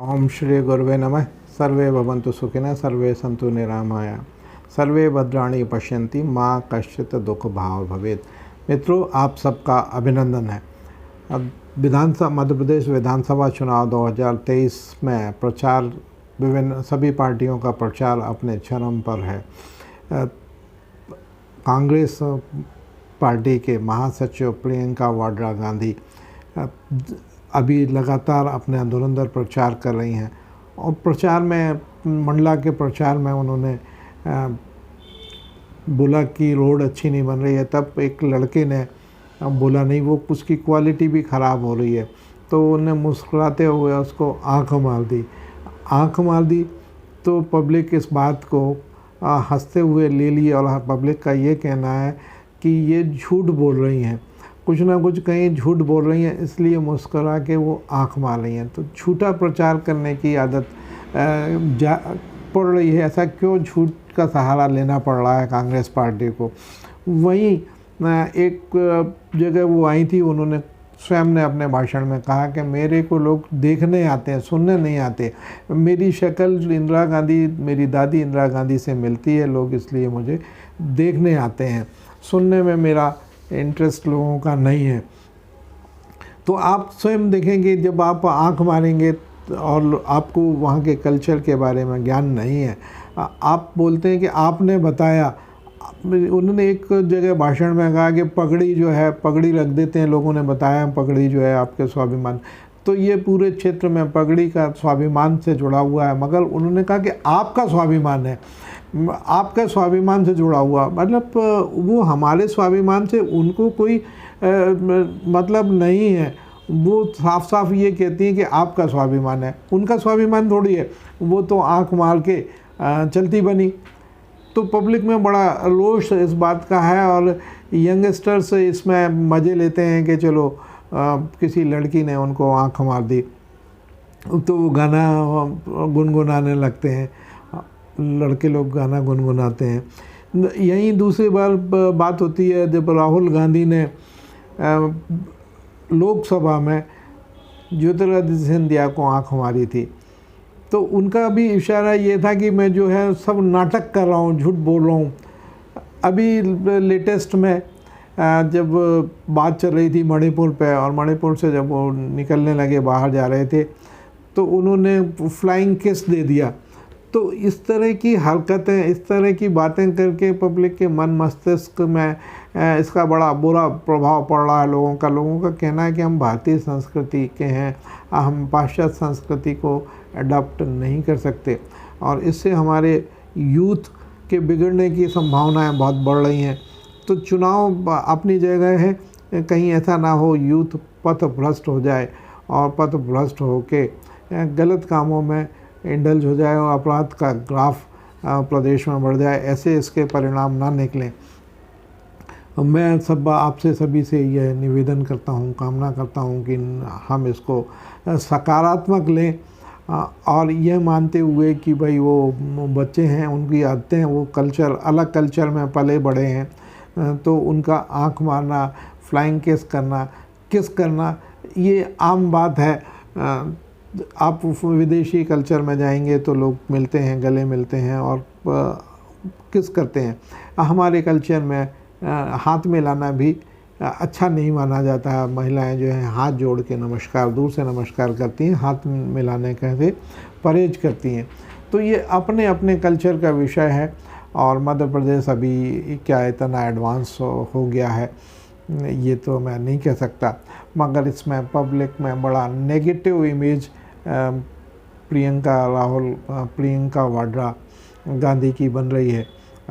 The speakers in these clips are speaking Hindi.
ओम श्री गुरुवे नमः। सर्वे भवन्तु सुखिनः, सर्वे सन्तु निरामया, सर्वे भद्राणि पश्यन्ति, माँ कश्चित् दुख भाव भवेत्। मित्रों, आप सबका अभिनंदन है। अब मध्य प्रदेश विधानसभा चुनाव 2023 में प्रचार विभिन्न सभी पार्टियों का प्रचार अपने चरम पर है। कांग्रेस पार्टी के महासचिव प्रियंका वाड्रा गांधी अभी लगातार अपने धुरंधर प्रचार कर रही हैं और प्रचार में मंडला के प्रचार में उन्होंने बोला कि रोड अच्छी नहीं बन रही है। तब एक लड़के ने बोला नहीं, वो उसकी क्वालिटी भी ख़राब हो रही है, तो उन्हें मुस्कुराते हुए उसको आंख मार दी। तो पब्लिक इस बात को हंसते हुए ले ली और पब्लिक का ये कहना है कि ये झूठ बोल रही हैं, कुछ ना कुछ कहीं झूठ बोल रही हैं, इसलिए मुस्कुरा के वो आंख मार रही हैं। तो झूठा प्रचार करने की आदत पड़ रही है। ऐसा क्यों झूठ का सहारा लेना पड़ रहा है कांग्रेस पार्टी को? वहीं एक जगह वो आई थी, उन्होंने स्वयं ने अपने भाषण में कहा कि मेरे को लोग देखने आते हैं, सुनने नहीं आते। मेरी शक्ल इंदिरा गांधी, मेरी दादी इंदिरा गांधी से मिलती है लोग, इसलिए मुझे देखने आते हैं, सुनने में मेरा इंटरेस्ट लोगों का नहीं है। तो आप स्वयं देखेंगे, जब आप आंख मारेंगे और आपको वहाँ के कल्चर के बारे में ज्ञान नहीं है, आप बोलते हैं कि आपने बताया। उन्होंने एक जगह भाषण में कहा कि पगड़ी जो है, पगड़ी रख देते हैं, लोगों ने बताया पगड़ी जो है आपके स्वाभिमान। तो ये पूरे क्षेत्र में पगड़ी का स्वाभिमान से जुड़ा हुआ है, मगर उन्होंने कहा कि आपका स्वाभिमान है, आपका स्वाभिमान से जुड़ा हुआ, मतलब वो हमारे स्वाभिमान से उनको कोई मतलब नहीं है। वो साफ साफ ये कहती हैं कि आपका स्वाभिमान है, उनका स्वाभिमान थोड़ी है। वो तो आंख मार के चलती बनी। तो पब्लिक में बड़ा रोष इस बात का है और यंगस्टर्स इसमें मज़े लेते हैं कि चलो किसी लड़की ने उनको आंख मार दी तो वो गाना गुनगुनाने लगते हैं, लड़के लोग गाना गुनगुनाते हैं। यहीं दूसरी बात होती है जब राहुल गांधी ने लोकसभा में ज्योतिरादित्य सिंधिया को आंख मारी थी, तो उनका भी इशारा ये था कि मैं जो है सब नाटक कर रहा हूँ, झूठ बोल रहा हूँ। अभी लेटेस्ट में जब बात चल रही थी मणिपुर पे, और मणिपुर से जब वो निकलने लगे, बाहर जा रहे थे, तो उन्होंने फ्लाइंग किस दे दिया। तो इस तरह की हरकतें, इस तरह की बातें करके पब्लिक के मन मस्तिष्क में इसका बड़ा बुरा प्रभाव पड़ रहा है लोगों का कहना है कि हम भारतीय संस्कृति के हैं, हम पाश्चात्य संस्कृति को अडॉप्ट नहीं कर सकते, और इससे हमारे यूथ के बिगड़ने की संभावनाएं बहुत बढ़ रही हैं। तो चुनाव अपनी जगह है, कहीं ऐसा ना हो यूथ पथ भ्रष्ट हो जाए और पथ भ्रष्ट होके गलत कामों में इंडल्ज हो जाए और अपराध का ग्राफ प्रदेश में बढ़ जाए, ऐसे इसके परिणाम ना निकलें। मैं आपसे सभी से यह निवेदन करता हूँ, कामना करता हूँ कि हम इसको सकारात्मक लें और यह मानते हुए कि भाई वो बच्चे हैं, उनकी आदतें हैं, वो कल्चर, अलग कल्चर में पले बड़े हैं, तो उनका आंख मारना, फ्लाइंग किस करना ये आम बात है। आप विदेशी कल्चर में जाएंगे तो लोग मिलते हैं, गले मिलते हैं और किस करते हैं। हमारे कल्चर में हाथ मिलाना भी अच्छा नहीं माना जाता है। महिलाएं जो हैं हाथ जोड़ के नमस्कार, दूर से नमस्कार करती हैं, हाथ मिलाने से परहेज करती हैं। तो ये अपने अपने कल्चर का विषय है और मध्य प्रदेश अभी क्या इतना एडवांस हो गया है ये तो मैं नहीं कह सकता, मगर इसमें पब्लिक में बड़ा नेगेटिव इमेज प्रियंका वाड्रा गांधी की बन रही है,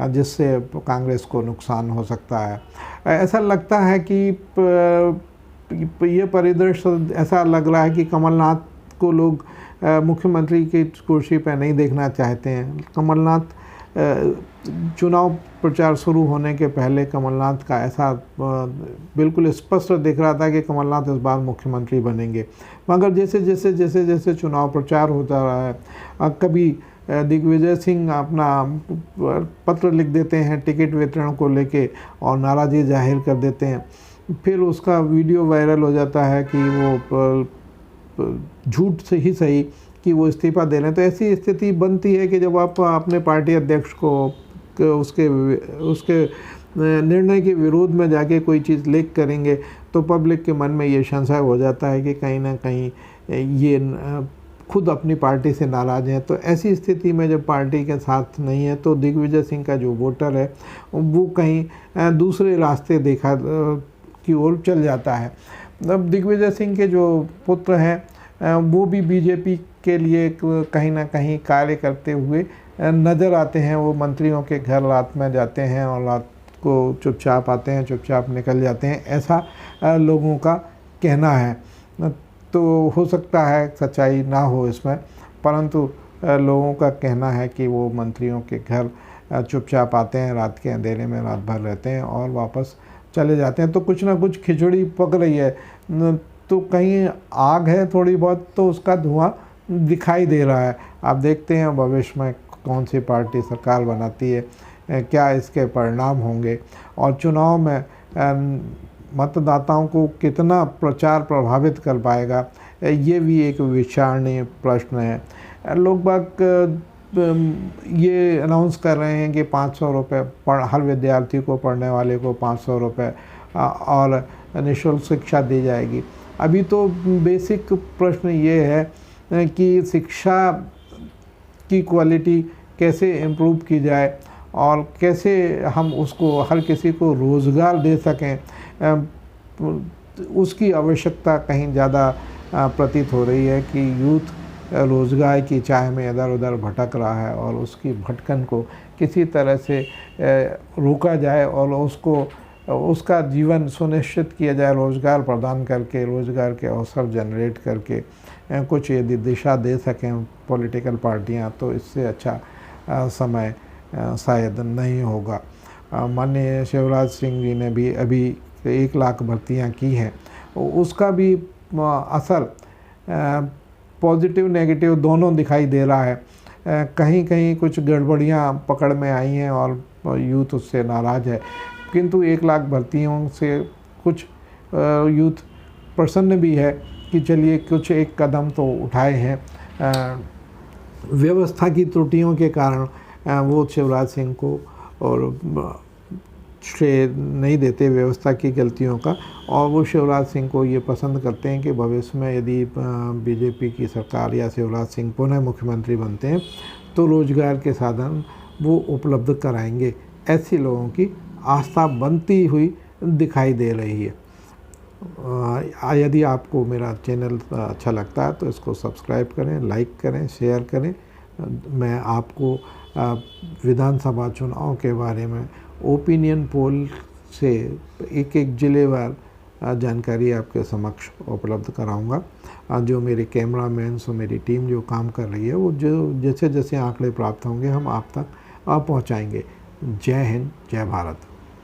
जिससे कांग्रेस को नुकसान हो सकता है। ऐसा लगता है कि ये परिदृश्य ऐसा लग रहा है कि कमलनाथ को लोग मुख्यमंत्री की कुर्सी पर नहीं देखना चाहते हैं। कमलनाथ चुनाव प्रचार शुरू होने के पहले कमलनाथ का ऐसा बिल्कुल स्पष्ट दिख रहा था कि कमलनाथ इस बार मुख्यमंत्री बनेंगे, मगर जैसे चुनाव प्रचार होता रहा है, कभी दिग्विजय सिंह अपना पत्र लिख देते हैं टिकट वितरण को लेके और नाराज़गी जाहिर कर देते हैं, फिर उसका वीडियो वायरल हो जाता है कि वो झूठ से ही सही कि वो इस्तीफ़ा दे रहे हैं। तो ऐसी स्थिति बनती है कि जब आप अपने पार्टी अध्यक्ष को उसके निर्णय के विरोध में जाके कोई चीज़ लीक करेंगे तो पब्लिक के मन में ये संशय हो जाता है कि कहीं ना कहीं ये खुद अपनी पार्टी से नाराज़ हैं। तो ऐसी स्थिति में जब पार्टी के साथ नहीं है तो दिग्विजय सिंह का जो वोटर है वो कहीं दूसरे रास्ते की ओर चल जाता है। अब दिग्विजय सिंह के जो पुत्र हैं वो भी बीजेपी के लिए कहीं ना कहीं कार्य करते हुए नज़र आते हैं। वो मंत्रियों के घर रात में जाते हैं और रात को चुपचाप आते हैं, चुपचाप निकल जाते हैं, ऐसा लोगों का कहना है। तो हो सकता है सच्चाई ना हो इसमें, परंतु लोगों का कहना है कि वो मंत्रियों के घर चुपचाप आते हैं, रात के अंधेरे में रात भर रहते हैं और वापस चले जाते हैं। तो कुछ ना कुछ खिचड़ी पक रही है, तो कहीं आग है थोड़ी बहुत, तो उसका धुआं दिखाई दे रहा है। आप देखते हैं भविष्य में कौन सी पार्टी सरकार बनाती है, क्या इसके परिणाम होंगे और चुनाव में मतदाताओं को कितना प्रचार प्रभावित कर पाएगा, ये भी एक विचारणीय प्रश्न है। लोग बाग ये अनाउंस कर रहे हैं कि 500 रुपये हर विद्यार्थी को, पढ़ने वाले को 500 रुपये और निःशुल्क शिक्षा दी जाएगी। अभी तो बेसिक प्रश्न ये है कि शिक्षा की क्वालिटी कैसे इम्प्रूव की जाए और कैसे हम उसको हर किसी को रोज़गार दे सकें, उसकी आवश्यकता कहीं ज़्यादा प्रतीत हो रही है कि यूथ रोज़गार की चाह में इधर उधर भटक रहा है और उसकी भटकन को किसी तरह से रोका जाए और उसका जीवन सुनिश्चित किया जाए, रोज़गार प्रदान करके, रोज़गार के अवसर जनरेट करके कुछ यदि दिशा दे सकें पॉलिटिकल पार्टियां, तो इससे अच्छा समय शायद नहीं होगा। माननीय शिवराज सिंह जी ने भी अभी 1 लाख भर्तियां की हैं, उसका भी असर पॉजिटिव नेगेटिव दोनों दिखाई दे रहा है। कहीं कहीं कुछ गड़बड़ियां पकड़ में आई हैं और यूथ उससे नाराज़ है, किंतु 1 लाख भर्तियों से कुछ यूथ प्रसन्न भी है कि चलिए कुछ एक कदम तो उठाए हैं। व्यवस्था की त्रुटियों के कारण वो शिवराज सिंह को और श्रेय नहीं देते व्यवस्था की गलतियों का, और वो शिवराज सिंह को ये पसंद करते हैं कि भविष्य में यदि बीजेपी की सरकार या शिवराज सिंह पुनः मुख्यमंत्री बनते हैं तो रोज़गार के साधन वो उपलब्ध कराएंगे। ऐसी लोगों की आस्था बनती हुई दिखाई दे रही है। यदि आपको मेरा चैनल अच्छा लगता है तो इसको सब्सक्राइब करें, लाइक करें, शेयर करें। मैं आपको विधानसभा चुनाव के बारे में ओपिनियन पोल से एक एक जिलेवार जानकारी आपके समक्ष उपलब्ध कराऊंगा। जो मेरे कैमरामैन्स और मेरी टीम जो काम कर रही है वो जो जैसे जैसे आंकड़े प्राप्त होंगे हम आप तक पहुंचाएंगे। जय हिंद, जय भारत।